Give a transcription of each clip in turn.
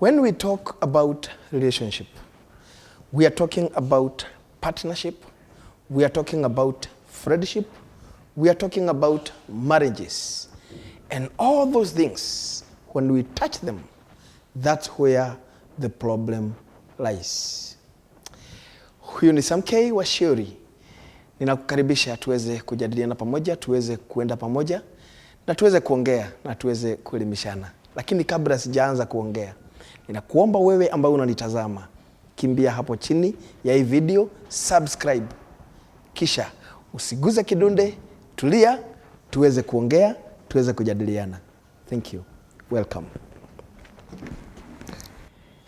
When we talk about relationship, we are talking about partnership, we are talking about friendship, we are talking about marriages. And all those things, when we touch them, that's where the problem lies. Huyu ni Samkei wa Shauri. Ninakukaribisha tuweze kujadiliana pamoja, tuweze kuenda pamoja, na tuweze kuongea, na tuweze kuelimishana. Lakini kabla sijaanza kuongea, ninakuomba wewe ambaye unanitazama, kimbia hapo chini ya hii video, subscribe. Kisha usiguze kidunde, tulia, tuweze kuongea, tuweze kujadiliana. Thank you. Welcome.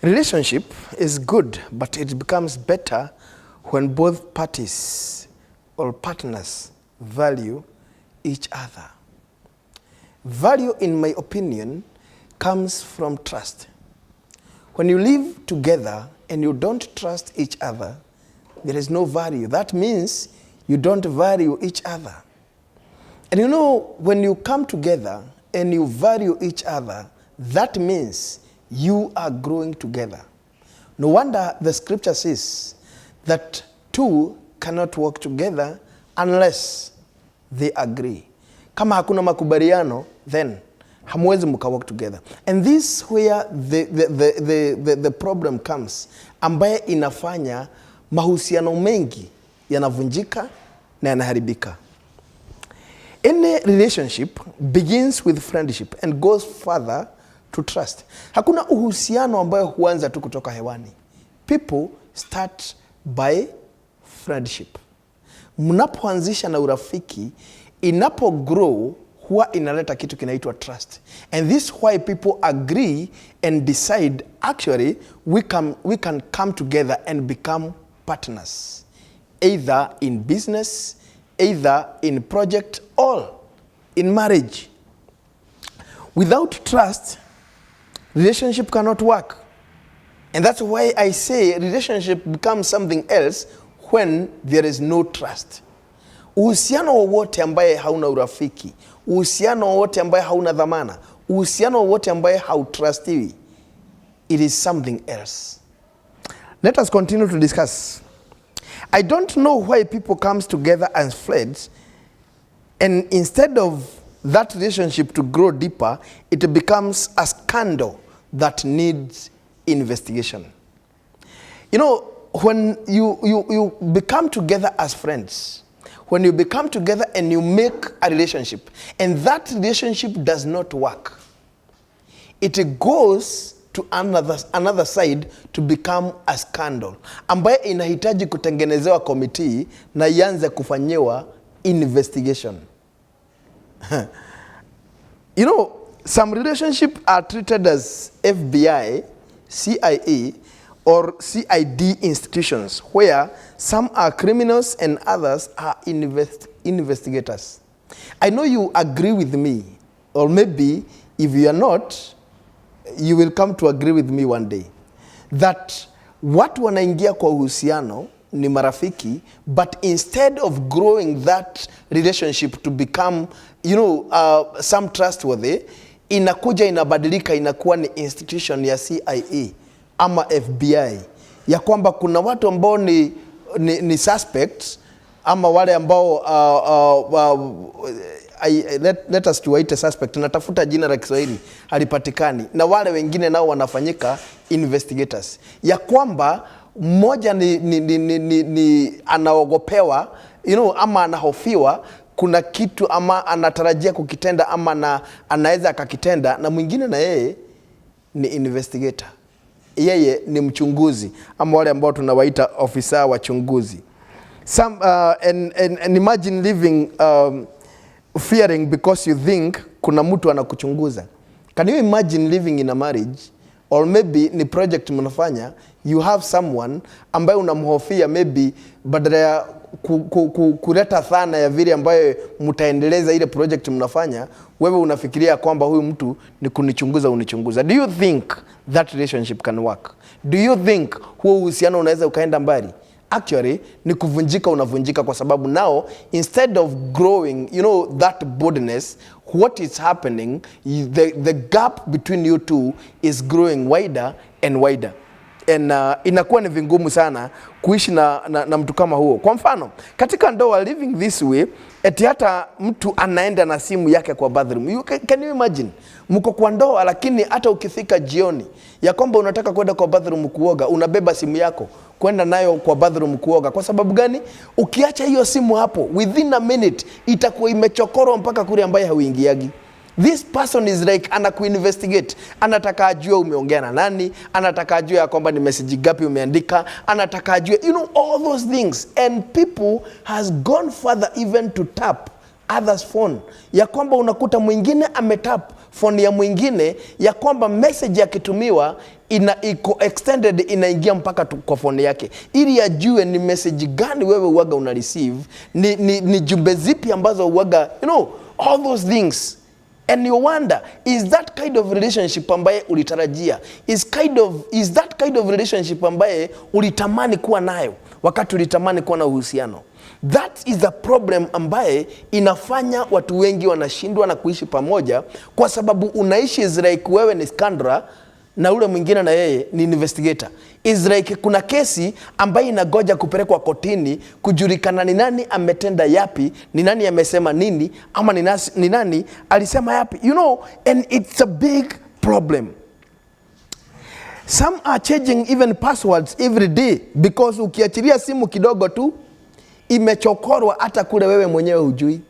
Relationship is good, but it becomes better when both parties or partners value each other. Value, in my opinion, comes from trust. When you live together and you don't trust each other, there is no value. That means you don't value each other. And you know, when you come together and you value each other, that means you are growing together. No wonder the scripture says that two cannot work together unless they agree. Kama hakuna makubaliano, then hamwezi mka work together. And this is where the problem comes, ambaye inafanya mahusiano mengi yanavunjika na yanaharibika. Any relationship begins with friendship and goes further to trust. Hakuna uhusiano ambayo huanza tu kutoka hewani. People start by friendship. Mnapoanzisha na urafiki, inapo grow huwa inaleta kitu kinaitwa trust. And this is why people agree and decide, actually, we can come together and become partners. Either in business, either in project, or in marriage. Without trust, relationship cannot work. And that's why I say relationship becomes something else when there is no trust. Uhusiano wowote ambaye hauna urafiki, uhusiano wowote ambaye hauna dhamana, uhusiano wowote ambaye hautrustiwi, it is something else. Let us continue to discuss. I don't know why people comes together as friends, and instead of that relationship to grow deeper, it becomes a scandal that needs investigation. You know, when you become together as friends, when you become together and you make a relationship, and that relationship does not work, it goes to another side to become a scandal, ambaye inahitaji kutengenezewa committee na ianze kufanyiwa investigation. You know, some relationships are treated as FBI, CIA, or CID institutions, where some are criminals and others are investigators. I know you agree with me, or maybe if you are not, you will come to agree with me one day, that watu wanaingia kwa uhusiano ni marafiki, but instead of growing that relationship to become, you know, some trustworthy, inakuja inabadilika inakuwa ni institution ya CIA ama FBI, ya kwamba kuna watu ambao ni suspects, ama wale ambao let us tuwaite suspect, natafuta jina la Kiswahili halipatikani, na wale wengine nao wanafanyika investigators, ya kwamba mmoja ni anaogopewa, you know, ama anahofiwa kuna kitu ama anatarajia kukitenda ama anaweza akakitenda, na mwingine na yeye ni investigator, yeye ni mchunguzi, ama wale ambao tunawaita ofisa wachunguzi. Some and imagine living fearing because you think kuna mtu anakuchunguza. Can you imagine living in a marriage, or maybe ni project mnafanya, you have someone ambaye unamhofia, maybe badala ya kuleta thana ya vile ambayo mtaendeleza ile project mnafanya, wewe unafikiria kwamba huyu mtu ni kunichunguza unichunguza. Do you think that relationship can work? Do you think huo uhusiano unaweza ukaenda mbali? actually ni kuvunjika, unavunjika kwa sababu now instead of growing, you know, that boldness, what is happening, the gap between you two is growing wider and wider. And inakuwa ni vingumu sana kuishi na mtu kama huo. Kwa mfano, katika ndoa, living this way, eti hata mtu anaenda na simu yake kwa bathroom. Can you imagine? Mko kwa ndoa lakini hata ukifika jioni ya kwamba unataka kwenda kwa bathroom kuoga, unabeba simu yako kwenda nayo kwa bathroom kuoga. Kwa sababu gani? Ukiacha hiyo simu hapo, within a minute itakuwa imechokorwa mpaka kule ambaye hauingiagi. This person is like anakuinvestigate, anataka ajue umeongea na nani, anataka ajue ya kwamba ni message gapi umeandika, anataka ajue, you know, all those things. And people has gone further even to tap others phone, ya kwamba unakuta mwingine ametap phone ya mwingine, ya kwamba message yakitumiwa iko extended, inaingia mpaka kwa phone yake, ili ajue ni message gani wewe uwaga una receive, ni jumbe zipi ambazo uwaga, you know, all those things. And you wonder, is that kind of relationship ambaye ulitarajia? Is that kind of relationship ambaye ulitamani kuwa nayo wakati ulitamani kuwa na uhusiano? That is the problem ambaye inafanya watu wengi wanashindwa na kuishi pamoja, kwa sababu unaishi is like wewe ni Skandra na ule mwingine na yeye ni investigator. Is like kuna kesi ambayo inagoja kupelekwa kotini kujulikana ni nani ametenda yapi, ni nani amesema nini, ama ni nani alisema yapi. You know, and it's a big problem. Some are changing even passwords every day because ukiachilia simu kidogo tu imechokorwa hata kule wewe mwenyewe hujui.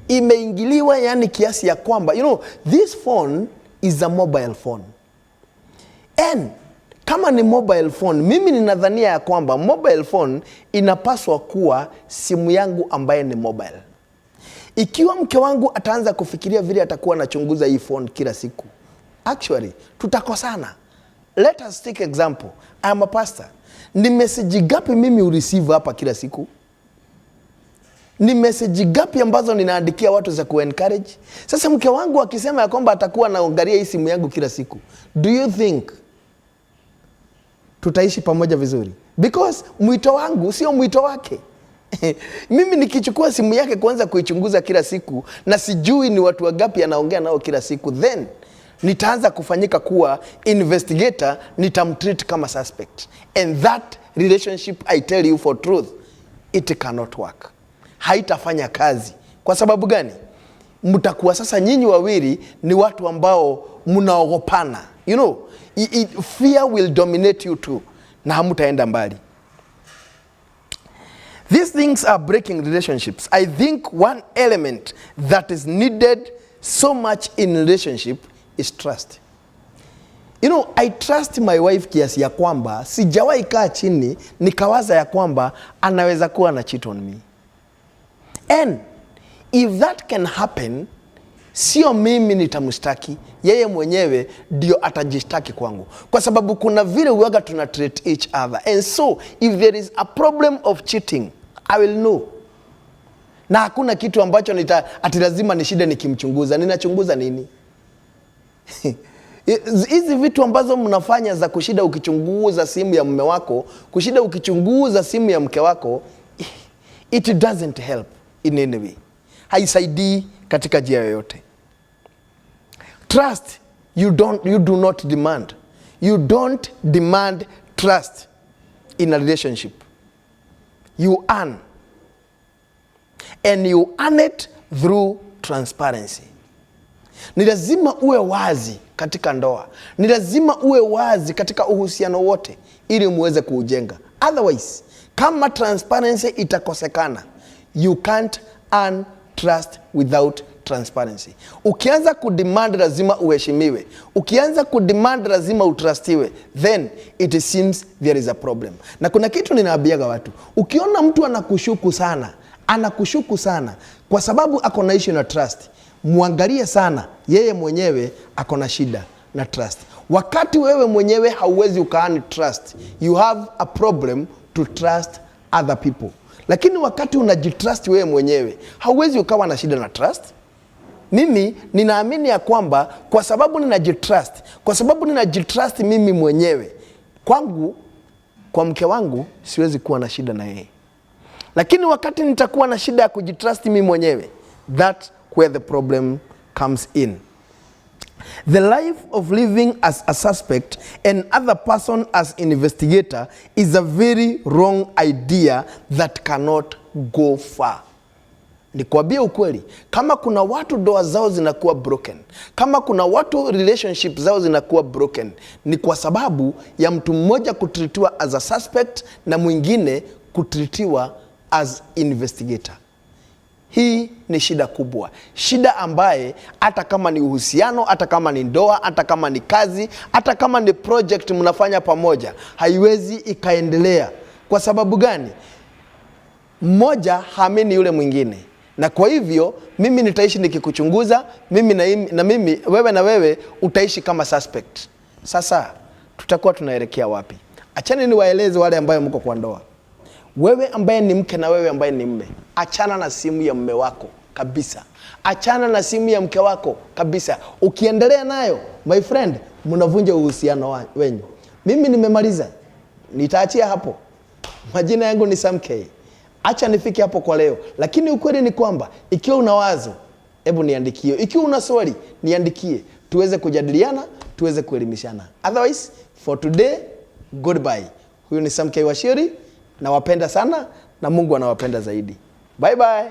Imeingiliwa yani kiasi ya kwamba, you know, this phone is a mobile phone. And kama ni mobile phone, mimi ninadhania ya kwamba mobile phone inapaswa kuwa simu yangu ambaye ni mobile. Ikiwa mke wangu ataanza kufikiria vile atakuwa anachunguza hii phone kila siku, actually tutakosana. Let us take example. I am a pastor. Ni message gapi mimi ureceive hapa kila siku? Ni message gapi ambazo ninaandikia watu za ku-encourage? Sasa mke wangu akisema ya kwamba atakuwa anaangalia hii simu yangu kila siku, do you think tutaishi pamoja vizuri? Because mwito wangu sio mwito wake. Mimi nikichukua simu yake kwanza kuichunguza kila siku na sijui ni watu wangapi anaongea nao kila siku, then nitaanza kufanyika kuwa investigator, nitamtreat kama suspect. And that relationship, I tell you for truth, it cannot work. Haitafanya kazi. Kwa sababu gani? Mtakuwa sasa nyinyi wawili ni watu ambao mnaogopana. You know, fear will dominate you too. Na hamtaenda mbali. These things are breaking relationships. I think one element that is needed so much in relationship is trust. You know, I trust my wife kiasi ya kwamba sijawahi kaa chini nikawaza ya kwamba anaweza kuwa na cheat on me. And if that can happen, sio mimi nitamshtaki, yeye mwenyewe ndio atajishtaki kwangu. Kwa sababu kuna vile uwaga tuna treat each other. And so, if there is a problem of cheating, I will know. Na hakuna kitu ambacho ati lazima nishide nikimchunguza. Ninachunguza nini? Hizi vitu ambazo mnafanya za kushida ukichunguza simu ya mume wako, kushida ukichunguza simu ya mke wako, it doesn't help in any way. Haisaidii katika njia yoyote. Trust, you do not demand. You don't demand trust in a relationship. You earn. And you earn it through transparency. Ni lazima uwe wazi katika ndoa. Ni lazima uwe wazi katika uhusiano wote ili muweze kuujenga. Otherwise, kama transparency itakosekana, you can't earn trust without transparency. Ukianza kudemand lazima uheshimiwe. Ukianza kudemand lazima utrustiwe. Then it seems there is a problem. Na kuna kitu ninaambiaga watu. Ukiona mtu anakushuku sana kwa sababu ako na issue na trust, muangalie sana yeye mwenyewe ako na shida na trust. Wakati wewe mwenyewe hauwezi ukaani trust, you have a problem to trust other people. Lakini wakati unajitrust wewe mwenyewe, hauwezi ukawa na shida na trust. Mimi ninaamini ya kwamba kwa sababu ninajitrust mimi mwenyewe, kwangu kwa mke wangu siwezi kuwa na shida na yeye. Lakini wakati nitakuwa na shida ya kujitrust mimi mwenyewe, that's where the problem comes in. The life of living as a suspect and other person as investigator is a very wrong idea that cannot go far. Nikwambia ukweli, kama kuna watu doa zao zinakuwa broken, kama kuna watu relationship zao zinakuwa broken, ni kwa sababu ya mtu mmoja kutritiwa as a suspect na mwingine kutritiwa as investigator. Hii ni shida kubwa. Shida ambaye hata kama ni uhusiano, hata kama ni ndoa, hata kama ni kazi, hata kama ni project mnafanya pamoja, haiwezi ikaendelea. Kwa sababu gani? Mmoja haamini yule mwingine. Na kwa hivyo mimi nitaishi nikikuchunguza, wewe na wewe utaishi kama suspect. Sasa tutakuwa tunaelekea wapi? Achani niwaeleze wale ambao mko kwa ndoa. Wewe ambaye ni mke na wewe ambaye ni mume, achana na simu ya mume wako kabisa. Achana na simu ya mke wako kabisa. Ukiendelea nayo, my friend, mnavunja uhusiano wenu. Mimi nimemaliza. Nitaachia hapo. Majina yangu ni Sam K. Acha nifike hapo kwa leo. Lakini ukweli ni kwamba ikiwa una wazo, hebu niandikie. Ikiwa una swali, niandikie. Tuweze kujadiliana, tuweze kuelimishana. Otherwise, for today, goodbye. Huyu ni Sam K Washiri. Nawapenda sana na Mungu anawapenda zaidi. Bye bye.